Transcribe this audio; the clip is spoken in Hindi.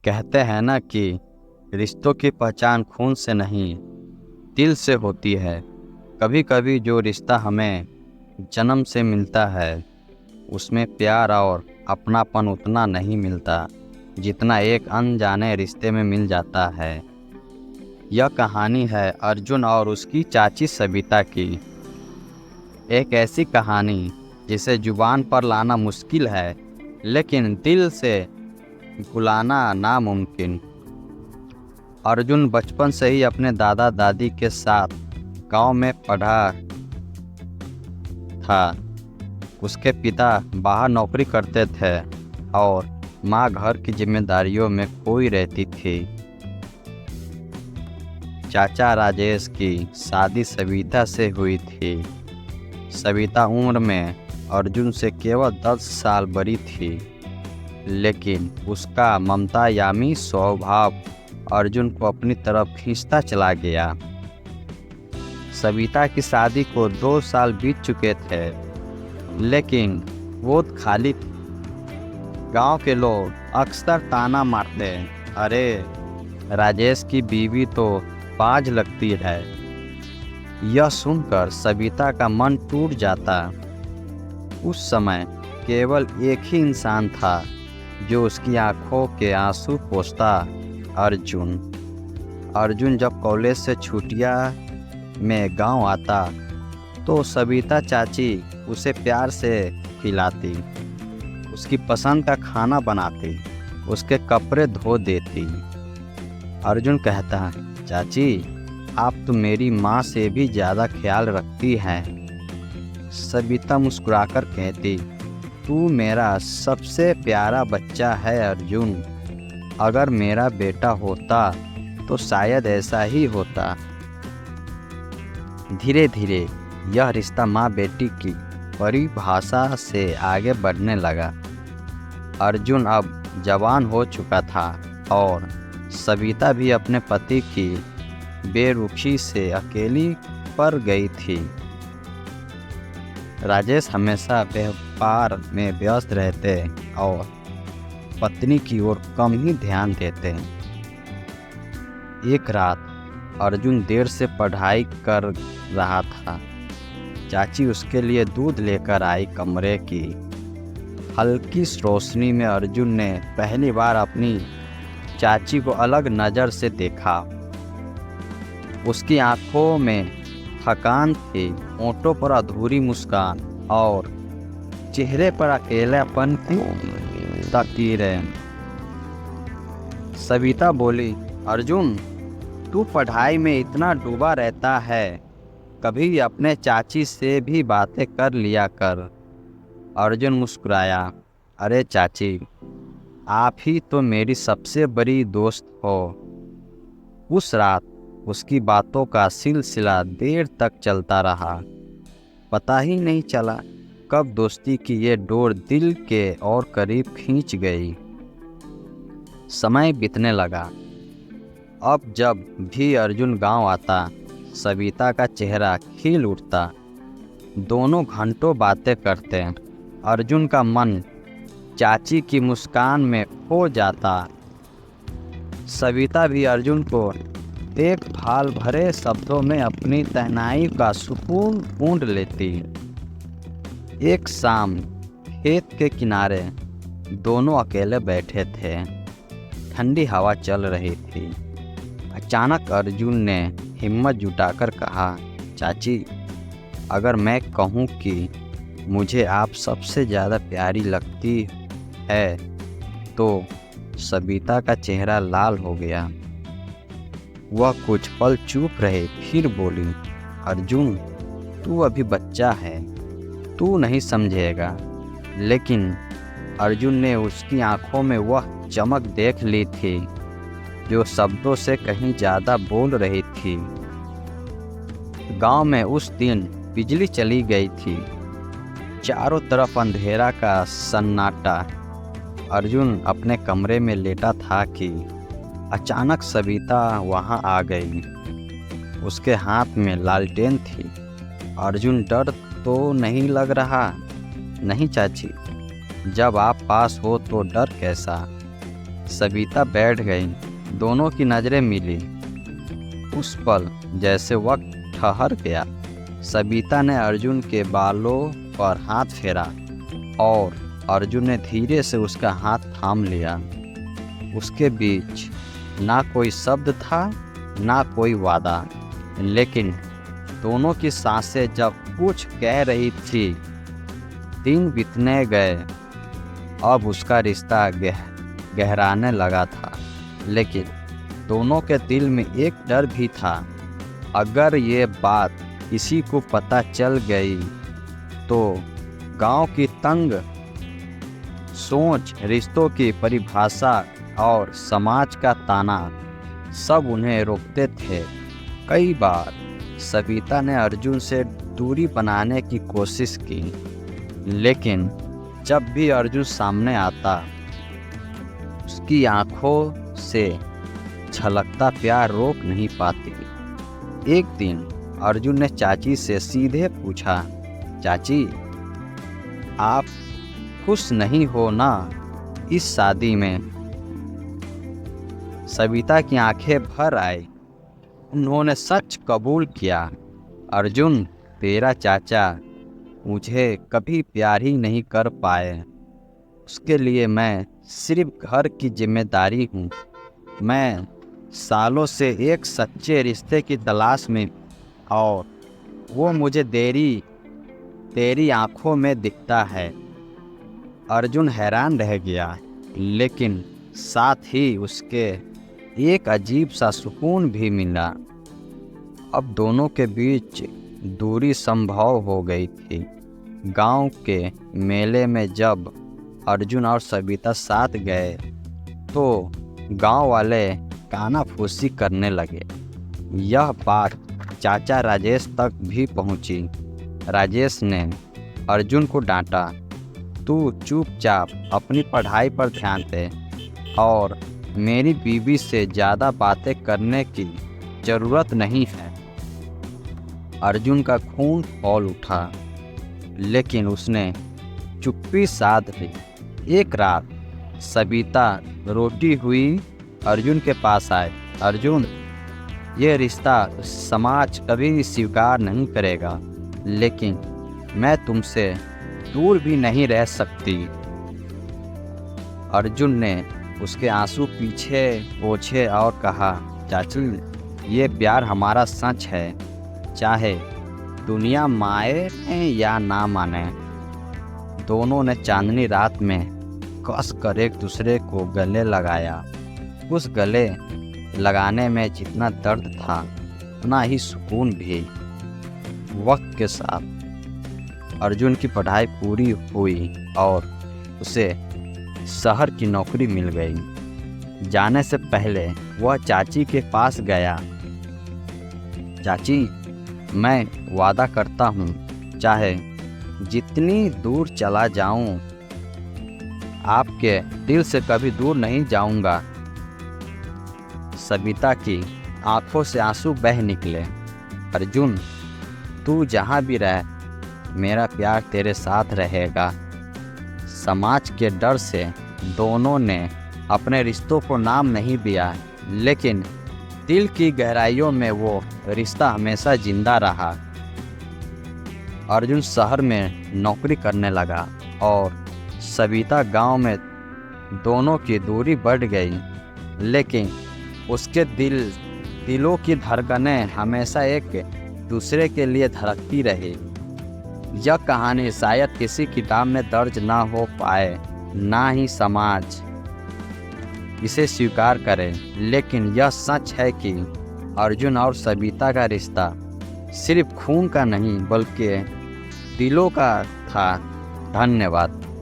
कहते हैं ना कि रिश्तों की पहचान खून से नहीं दिल से होती है। कभी कभी जो रिश्ता हमें जन्म से मिलता है उसमें प्यार और अपनापन उतना नहीं मिलता जितना एक अनजाने रिश्ते में मिल जाता है। यह कहानी है अर्जुन और उसकी चाची सविता की। एक ऐसी कहानी जिसे जुबान पर लाना मुश्किल है लेकिन दिल से भुलाना नामुमकिन। अर्जुन बचपन से ही अपने दादा दादी के साथ गांव में पढ़ा था। उसके पिता बाहर नौकरी करते थे और माँ घर की जिम्मेदारियों में खोई रहती थी। चाचा राजेश की शादी सविता से हुई थी। सविता उम्र में अर्जुन से केवल 10 साल बड़ी थी, लेकिन उसका ममतायामी स्वभाव अर्जुन को अपनी तरफ खींचता चला गया। सविता की शादी को 2 साल बीत चुके थे, लेकिन वो खाली थी। गांव के लोग अक्सर ताना मारते, अरे राजेश की बीवी तो बाज लगती है। यह सुनकर सविता का मन टूट जाता। उस समय केवल एक ही इंसान था जो उसकी आंखों के आंसू पोंछता, अर्जुन। अर्जुन जब कॉलेज से छुट्टियां में गांव आता तो सविता चाची उसे प्यार से खिलाती, उसकी पसंद का खाना बनाती, उसके कपड़े धो देती। अर्जुन कहता, चाची आप तो मेरी माँ से भी ज़्यादा ख्याल रखती हैं। सविता मुस्कुराकर कहती, तू मेरा सबसे प्यारा बच्चा है अर्जुन। अगर मेरा बेटा होता तो शायद ऐसा ही होता। धीरे धीरे यह रिश्ता माँ बेटी की परिभाषा से आगे बढ़ने लगा। अर्जुन अब जवान हो चुका था और सविता भी अपने पति की बेरुखी से अकेली पड़ गई थी। राजेश हमेशा व्यापार में व्यस्त रहते और पत्नी की ओर कम ही ध्यान देते। एक रात अर्जुन देर से पढ़ाई कर रहा था। चाची उसके लिए दूध लेकर आई। कमरे की हल्की रोशनी में अर्जुन ने पहली बार अपनी चाची को अलग नज़र से देखा। उसकी आंखों में थकान थी, होंठों पर अधूरी मुस्कान और चेहरे पर अकेलापन की तस्वीरें। सविता बोली, अर्जुन तू पढ़ाई में इतना डूबा रहता है, कभी अपने चाची से भी बातें कर लिया कर। अर्जुन मुस्कुराया, अरे चाची आप ही तो मेरी सबसे बड़ी दोस्त हो। उस रात उसकी बातों का सिलसिला देर तक चलता रहा। पता ही नहीं चला कब दोस्ती की ये डोर दिल के और करीब खींच गई। समय बीतने लगा। अब जब भी अर्जुन गांव आता सविता का चेहरा खिल उठता। दोनों घंटों बातें करते। अर्जुन का मन चाची की मुस्कान में खो जाता। सविता भी अर्जुन को देखभाल भरे शब्दों में अपनी तन्हाई का सुकून ढूंढ लेती। एक शाम खेत के किनारे दोनों अकेले बैठे थे। ठंडी हवा चल रही थी। अचानक अर्जुन ने हिम्मत जुटाकर कहा, चाची अगर मैं कहूँ कि मुझे आप सबसे ज़्यादा प्यारी लगती है तो। सविता का चेहरा लाल हो गया। वह कुछ पल चुप रहे, फिर बोली, अर्जुन तू अभी बच्चा है, तू नहीं समझेगा। लेकिन अर्जुन ने उसकी आंखों में वह चमक देख ली थी जो शब्दों से कहीं ज़्यादा बोल रही थी। गांव में उस दिन बिजली चली गई थी। चारों तरफ अंधेरा का सन्नाटा। अर्जुन अपने कमरे में लेटा था कि अचानक सविता वहां आ गई। उसके हाथ में लालटेन थी। अर्जुन, डर तो नहीं लग रहा? नहीं चाची, जब आप पास हो तो डर कैसा। सविता बैठ गई। दोनों की नज़रें मिली। उस पल जैसे वक्त ठहर गया। सविता ने अर्जुन के बालों पर हाथ फेरा और अर्जुन ने धीरे से उसका हाथ थाम लिया। उसके बीच ना कोई शब्द था, ना कोई वादा, लेकिन दोनों की सांसें जब कुछ कह रही थी। दिन बीतने गए। अब उसका रिश्ता गहराने लगा था, लेकिन दोनों के दिल में एक डर भी था। अगर ये बात किसी को पता चल गई तो गांव की तंग सोच, रिश्तों की परिभाषा और समाज का ताना सब उन्हें रोकते थे। कई बार सविता ने अर्जुन से दूरी बनाने की कोशिश की, लेकिन जब भी अर्जुन सामने आता, उसकी आंखों से छलकता प्यार रोक नहीं पाती। एक दिन अर्जुन ने चाची से सीधे पूछा, चाची, आप खुश नहीं हो ना इस शादी में? सविता की आंखें भर आई। उन्होंने सच कबूल किया। अर्जुन, तेरा चाचा मुझे कभी प्यार ही नहीं कर पाए। उसके लिए मैं सिर्फ घर की जिम्मेदारी हूँ। मैं सालों से एक सच्चे रिश्ते की तलाश में, और वो मुझे तेरी आंखों में दिखता है। अर्जुन हैरान रह गया, लेकिन साथ ही उसके एक अजीब सा सुकून भी मिला। अब दोनों के बीच दूरी संभव हो गई थी। गांव के मेले में जब अर्जुन और सविता साथ गए तो गांव वाले कानाफूसी करने लगे। यह बात चाचा राजेश तक भी पहुंची। राजेश ने अर्जुन को डांटा, तू चुपचाप अपनी पढ़ाई पर ध्यान दे और मेरी बीवी से ज़्यादा बातें करने की ज़रूरत नहीं है। अर्जुन का खून खौल उठा, लेकिन उसने चुप्पी साध ली। एक रात सविता रोती हुई अर्जुन के पास आए। अर्जुन, ये रिश्ता समाज कभी स्वीकार नहीं करेगा, लेकिन मैं तुमसे दूर भी नहीं रह सकती। अर्जुन ने उसके आंसू पीछे पोंछे और कहा, चाची, ये प्यार हमारा सच है, चाहे दुनिया माने या ना माने। दोनों ने चांदनी रात में कस कर एक दूसरे को गले लगाया। उस गले लगाने में जितना दर्द था, उतना ही सुकून भी। वक्त के साथ अर्जुन की पढ़ाई पूरी हुई और उसे शहर की नौकरी मिल गई। जाने से पहले वह चाची के पास गया। चाची, मैं वादा करता हूँ, चाहे जितनी दूर चला जाऊँ, आपके दिल से कभी दूर नहीं जाऊँगा। सविता की आंखों से आंसू बह निकले। अर्जुन, तू जहाँ भी रह, मेरा प्यार तेरे साथ रहेगा। समाज के डर से दोनों ने अपने रिश्तों को नाम नहीं दिया, लेकिन दिल की गहराइयों में वो रिश्ता हमेशा जिंदा रहा। अर्जुन शहर में नौकरी करने लगा और सविता गांव में। दोनों की दूरी बढ़ गई, लेकिन उसके दिलों की धड़कनें हमेशा एक दूसरे के लिए धड़कती रही। यह कहानी शायद किसी किताब में दर्ज ना हो पाए, ना ही समाज इसे स्वीकार करे, लेकिन यह सच है कि अर्जुन और सविता का रिश्ता सिर्फ खून का नहीं, बल्कि दिलों का था। धन्यवाद।